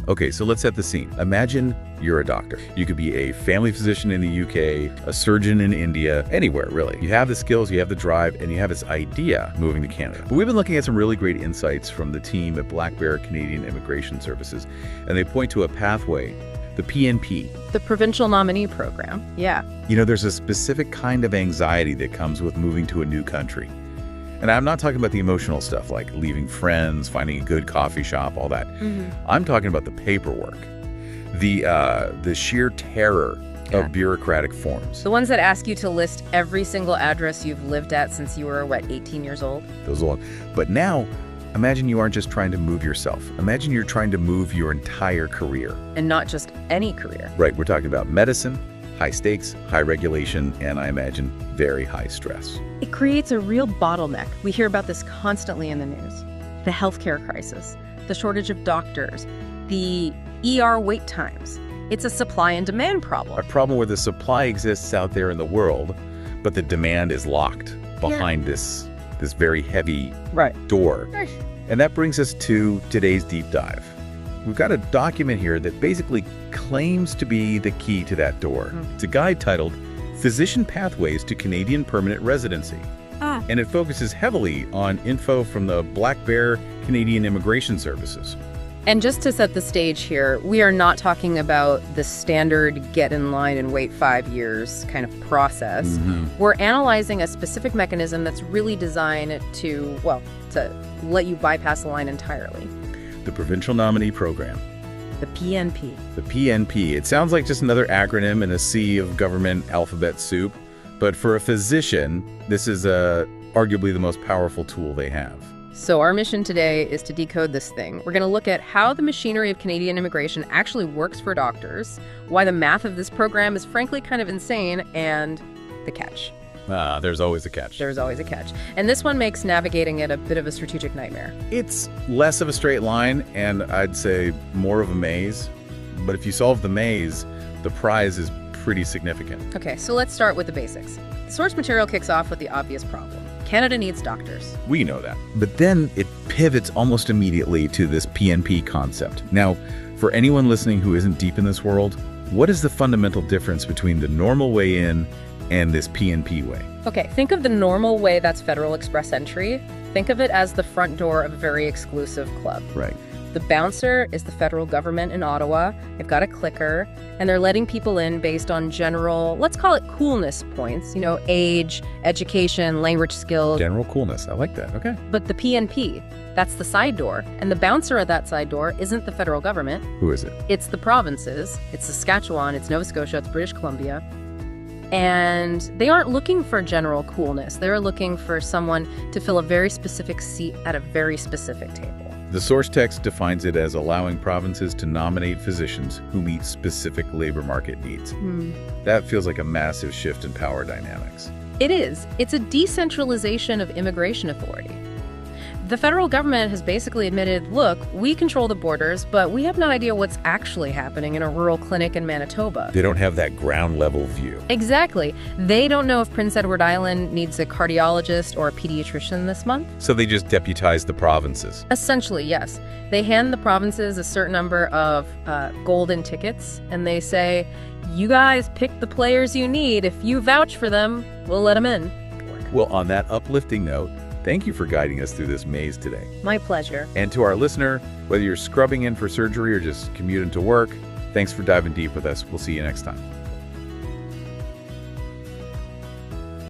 Okay, so let's set the scene. Imagine you're a doctor. You could be a family physician in the UK, a surgeon in India, anywhere really. You have the skills, you have the drive, and you have this idea moving to Canada. But we've been looking at some really great insights from the team at Black Bear Canadian Immigration Services, and they point to a pathway, the PNP. The Provincial Nominee Program, yeah. You know, there's a specific kind of anxiety that comes with moving to a new country. And I'm not talking about the emotional stuff like leaving friends, finding a good coffee shop, all that. I'm talking about the paperwork, the sheer terror of bureaucratic forms. The ones that ask you to list every single address you've lived at since you were, 18 years old? Those old. But now, imagine you aren't just trying to move yourself. Imagine you're trying to move your entire career. And not just any career. Right, we're talking about medicine, high stakes, high regulation, and I imagine very high stress. It creates a real bottleneck. We hear about this constantly in the news. The healthcare crisis, the shortage of doctors, the ER wait times. It's a supply and demand problem. A problem where the supply exists out there in the world, but the demand is locked behind this very heavy door. And that brings us to today's deep dive. We've got a document here that basically claims to be the key to that door. It's a guide titled Physician Pathways to Canadian Permanent Residency. And it focuses heavily on info from the Black Bear Canadian Immigration Services. And just to set the stage here, we are not talking about the standard get in line and wait 5 years kind of process. We're analyzing a specific mechanism that's really designed to let you bypass the line entirely. The Provincial Nominee Program. The PNP. The PNP. It sounds like just another acronym in a sea of government alphabet soup, but for a physician, this is arguably the most powerful tool they have. So our mission today is to decode this thing. We're going to look at how the machinery of Canadian immigration actually works for doctors, why the math of this program is frankly kind of insane, and the catch. There's always a catch. There's always a catch. And this one makes navigating it a bit of a strategic nightmare. It's less of a straight line, and I'd say more of a maze. But if you solve the maze, the prize is pretty significant. Okay, so let's start with the basics. The source material kicks off with the obvious problem. Canada needs doctors. We know that. But then it pivots almost immediately to this PNP concept. Now, for anyone listening who isn't deep in this world, what is the fundamental difference between the normal way in and this PNP way? Okay, think of the normal way, that's Federal Express entry. Think of it as the front door of a very exclusive club. Right. The bouncer is the federal government in Ottawa. They've got a clicker, and they're letting people in based on general, let's call it coolness points, age, education, language skills. General coolness, I like that, okay. But the PNP, that's the side door, and the bouncer at that side door isn't the federal government. Who is it? It's the provinces. It's Saskatchewan, it's Nova Scotia, it's British Columbia. And they aren't looking for general coolness. They're looking for someone to fill a very specific seat at a very specific table. The source text defines it as allowing provinces to nominate physicians who meet specific labor market needs. That feels like a massive shift in power dynamics. It is. It's a decentralization of immigration authority. The federal government has basically admitted, look, we control the borders, but we have no idea what's actually happening in a rural clinic in Manitoba. They don't have that ground level view. Exactly. They don't know if Prince Edward Island needs a cardiologist or a pediatrician this month. So they just deputize the provinces. Essentially, yes. They hand the provinces a certain number of golden tickets, and they say, you guys pick the players you need. If you vouch for them, we'll let them in. Well, on that uplifting note, thank you for guiding us through this maze today. My pleasure. And to our listener, whether you're scrubbing in for surgery or just commuting to work, thanks for diving deep with us. We'll see you next time.